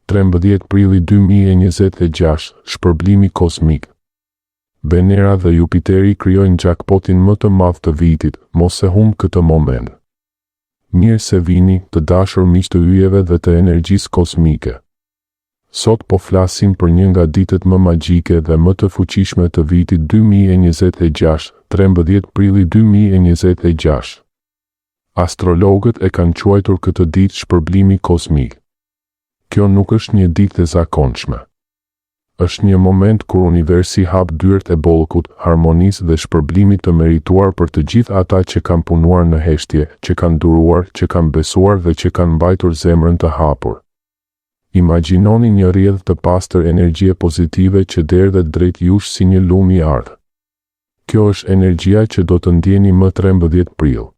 13 prilli 2026, shpërblimi kozmik. Venera dhe Jupiteri krijojnë jackpotin më të madh të vitit, mos e humb këtë moment. Mirë se vini, të dashur miq të yjeve dhe të energjisë kozmike. Sot po flasim për një nga ditët më magjike dhe më të fuqishme të vitit 2026, 13 prilli 2026. Astrologët e kanë quajtur këtë ditë shpërblimi kozmik. Kjo nuk është një ditë e zakonshme. Është një moment kur universi hap dyert e bollkut, harmonisë dhe shpërblimit të merituar për të gjithë ata që kanë punuar në heshtje, që kanë duruar, që kanë besuar dhe që kanë mbajtur zemrën të hapur. Imagjinoni një rrjedhë të pastër energjie pozitive që derdhet drejt jush si një lumi i ardhë. Kjo është energjia që do të ndjeni më 13 prill.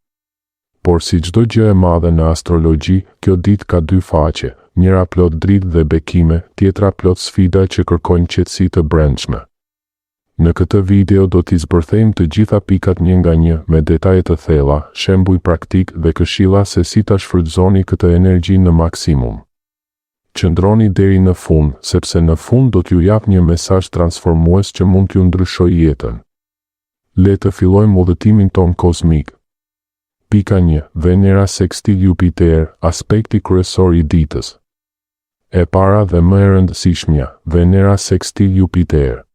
Por si çdo gjë e madhe në astrologji, kjo ditë ka dy faqe, njëra plot dritë dhe bekime, tjetra plot sfida që kërkojnë qetësi të brendshme. Në këtë video do t'i zbërthejmë të gjitha pikat një nga një, me detaje të thella, shembuj praktik dhe këshilla se si ta shfrytëzoni këtë energji në maksimum. Qëndroni deri në fund, sepse në fund do t'ju jap një mesazh transformues që mund t'ju ndryshojë jetën. Le të fillojmë udhëtimin ton kozmik. Pika 1. Venera sextil Jupiter, aspekti kryesor i ditës. E para dhe më e rëndësishmja, Venera sextil Jupiter.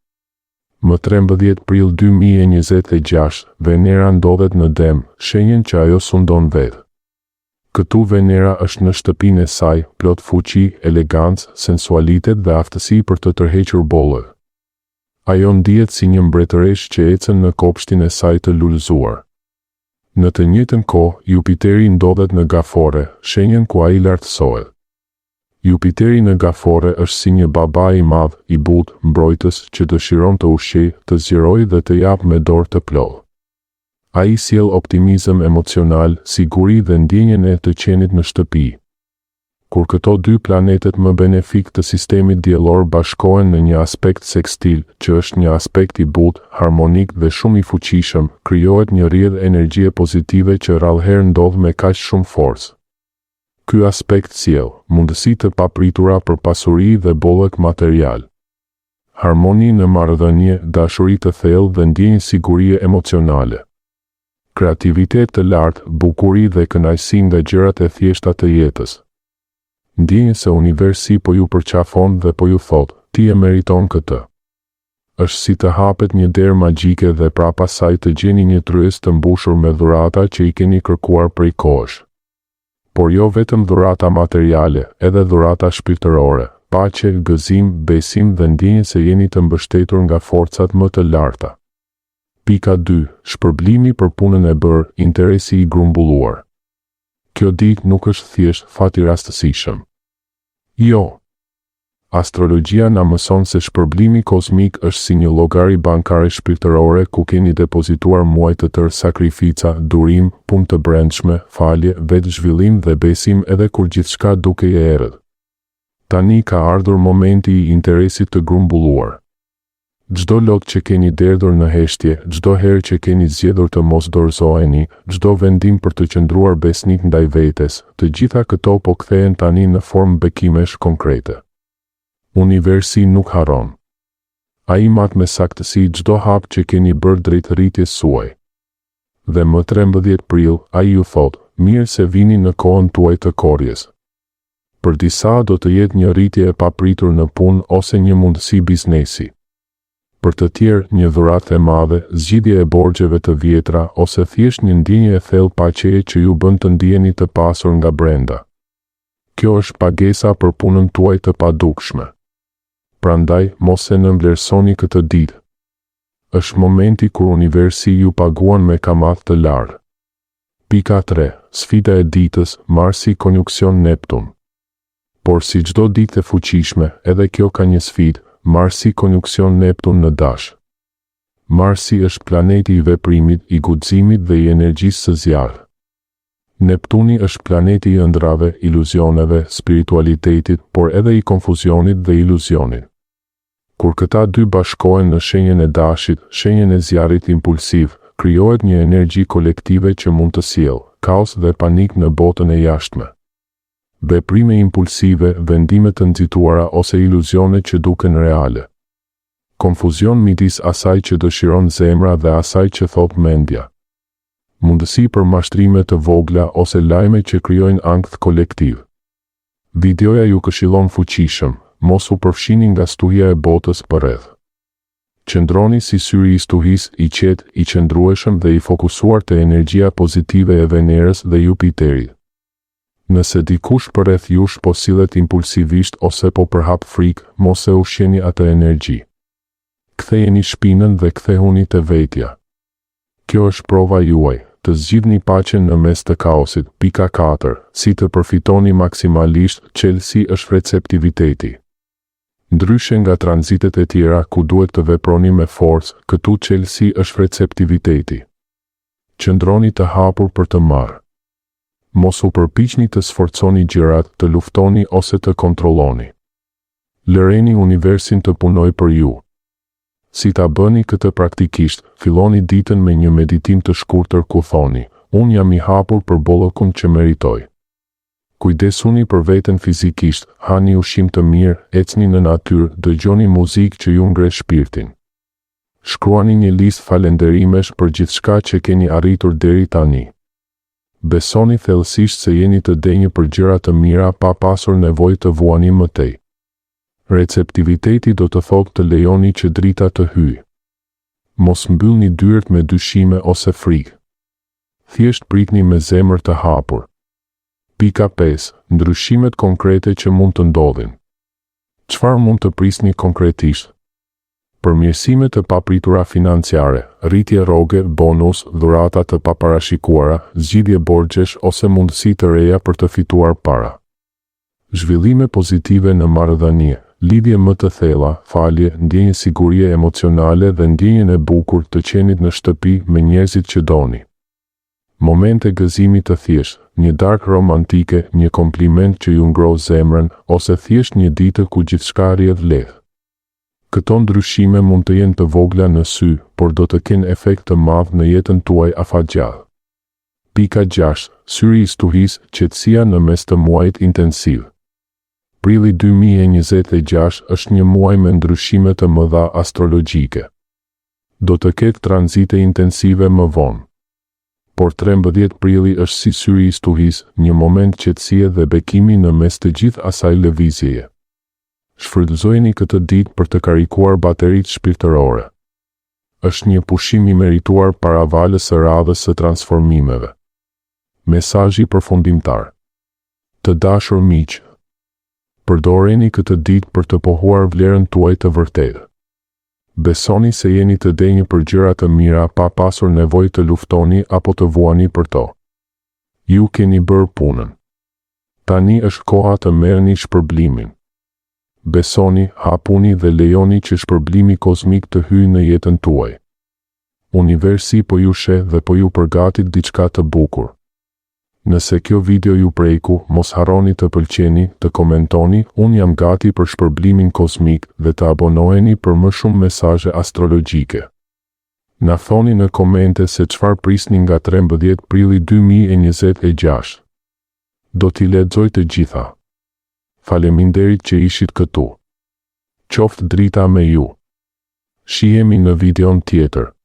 Më 13 prill 2026, Venera ndodhet në Dem, shenjën që ajo sundon vetë. Këtu Venera është në shtëpinë e saj, plot fuqi, elegancë, sensualitet dhe aftësi për të tërhequr bollën. Ajo ndihet si një mbretëresh që ecën në kopshtin e saj të lullëzuar. Në të njëjtën kohë, Jupiteri ndodhet në Gafore, shenjën ku ai lartësohet. Jupiteri në Gafore është si një baba i madh, i butë, mbrojtës që dëshiron të ushqejë, të zgjerojë dhe të japë me dorë të plotë. Ai sjell optimizëm emocional, siguri dhe ndjenjen e të qenit në shtëpi. Kur këto dy planetet më benefik të sistemit diellor bashkohen në një aspekt sekstil, që është një aspekt i butë, harmonik dhe shumë i fuqishëm, krijohet një rrjedhë energjie pozitive që rrallëherë ndodh me kaq shumë forcë. Ky aspekt sjell mundësi të papritura për pasuri dhe bollëk material. Harmoni në marrëdhënie, dashuri të thellë dhe ndjenjë sigurie emocionale. Kreativitet të lartë, bukuri dhe kënaqësi nga gjërat e thjeshta të jetës. Ndjenjë se universi po ju përqafon dhe po ju thot, ti e meriton këtë. Është si të hapet një derë magjike dhe prapa saj të gjeni një tryez të mbushur me dhurata që i keni kërkuar prej kohësh. Por jo vetëm dhurata materiale, edhe dhurata shpirtërore, paqe, gëzim, besim dhe ndjenjë se jeni të mbështetur nga forcat më të larta. Pika 2. Shpërblimi për punën e bërë, interesi i grumbulluar. Kjo ditë nuk është thjesht fat i rastësishëm. Jo. Astrologjia na mëson se shpërblimi kozmik është si një llogari bankare shpirtërore ku keni depozituar muaj të tërë sakrifica, durim, punë të brendshme, falje, vetë zhvillim dhe besim edhe kur gjithçka dukej e errët. Tani ka ardhur momenti i interesit të grumbulluar. Çdo lot që keni derdhur në heshtje, çdo herë që keni zgjedhur të mos dorëzoheni, çdo vendim për të qëndruar besnik ndaj vetes, të gjitha këto po kthehen tani në formë bekimesh konkrete. Universi nuk harron. Ai mat me saktësi çdo hap që keni bërë drejt rritjes suaj. Dhe më 13 prill, ai ju thot, mirë se vini në kohën tuaj të korjes. Për disa do të jetë një rritje e papritur në punë ose një mundësi biznesi. Për të tjerë një dhuratë e madhe, zgjidhje e borxheve të vjetra ose thjesht një ndjenjë e thellë paqeje që ju bën të ndiheni të pasur nga brenda. Kjo është pagesa për punën tuaj të padukshme. Prandaj, mos e nënvlerësoni këtë ditë. Është momenti kur universi ju paguan me kamath të lartë. Pika 3. Sfida e ditës, Marsi konjunksion Neptun. Por si çdo ditë e fuqishme, edhe kjo ka një sfidë. Marsi konjunksion Neptun në Dash. Marsi është planeti i veprimit, i guximit dhe i energjisë së zjarrit. Neptuni është planeti i ëndrave, iluzioneve, spiritualitetit, por edhe i konfuzionit dhe iluzionit. Kur këta dy bashkohen në shenjën e dashit, shenjën e zjarrit impulsiv, krijohet një energji kolektive që mund të sjellë kaos dhe panik në botën e jashtme. veprime impulsive, vendime të nxituara ose iluzione që duken reale. Konfuzion midis asaj që dëshiron zemra dhe asaj që thot mendja. Mundësi për mashtrime të vogla ose lajme që krijojnë ankth kolektiv. Videoja ju këshillon fuqishëm, mos u përfshini nga stuhja e botës përreth. Qëndroni si syri i stuhis i qetë, i qëndrueshëm dhe i fokusuar te energjia pozitive e Venerës dhe Jupiterit. Nëse dikush përreth jush po sillet impulsivisht ose po përhap frikë, mos e ushqeni atë energji. Kthejeni shpinën dhe kthehuni te vetja. Kjo është prova juaj, të zgjidhni paqen në mes të kaosit. 4. Si të përfitoni maksimalisht, çelësi është receptiviteti. Ndryshe nga tranzitet e tjera ku duhet të veproni me forcë, këtu çelësi është receptiviteti. Qëndroni të hapur për të marrë. Mos u përpiqni të sforconi gjërat, të luftoni ose të kontrolloni. Lëreni universin të punojë për ju. Si ta bëni këtë praktikisht, filloni ditën me një meditim të shkurtër ku thoni, unë jam i hapur për bollëkun që meritoj. Kujdesuni për veten fizikisht, hani ushqim të mirë, ecni në natyrë, dëgjoni muzikë që ju ngre shpirtin. Shkruani një listë falenderimesh për gjithçka që keni arritur deri tani. Besoni thellësisht se jeni të denjë për gjëra të mira pa pasur nevojë të vuani mëtej. Receptiviteti do të thotë të lejoni që drita të hyjë. Mos mbyllni dyert me dyshime ose frikë. Thjesht pritni me zemër të hapur. 5. Ndryshimet konkrete që mund të ndodhin. Çfarë mund të prisni konkretisht? Përmirësime të papritura financiare, rritje rroge, bonus, dhurata të paparashikuara, zgjidhje borxhesh ose mundësi të reja për të fituar para. Zhvillime pozitive në marrëdhënie, lidhje më të thella, falje, ndjenjë sigurie emocionale dhe ndjenjën e bukur të qenit në shtëpi me njerëzit që doni. Momente gëzimi të thjeshtë, një darkë romantike, një kompliment që ju ngroh zemrën, ose thjesht një ditë ku gjithçka rrjedh lehtë. Këto ndryshime mund të jenë të vogla në sy, por do të kenë efekt të madh në jetën tuaj afatgjallë. 6. Syri i stuhis, qetësia në mes të muajit intensiv. Prilli 2026 është një muaj me ndryshime të mëdha astrologjike. Do të ketë tranzite intensive më vonë. Por 13 prilli është si syri i stuhis, një moment qetësie dhe bekimi në mes të gjithë asaj lëvizjeje. Shfrytëzojeni këtë ditë për të karikuar bateritë shpirtërore. Është një pushim i merituar para valës së radhës së transformimeve. Mesazhi përfundimtar. Të dashur miq, përdoreni këtë ditë për të pohuar vlerën tuaj të vërtetë. Besoni se jeni të denjë për gjëra të mira pa pasur nevojë të luftoni apo të vuani për to. Ju keni bërë punën. Tani është koha të merrni shpërblimin. Besoni, hapuni dhe lejoni që shpërblimi kozmik të hyjë në jetën tuaj. Universi po ju sheh dhe po ju përgatit diçka të bukur. Nëse kjo video ju preku, mos harroni të pëlqeni, të komentoni, unë jam gati për shpërblimin kozmik dhe të abonoheni për më shumë mesazhe astrologjike. Na thoni në komente se çfarë prisni nga 13 prilli 2026. Do t'i lexoj të gjitha. Faleminderit që ishit këtu. Qoftë drita me ju. Shihemi në videon tjetër.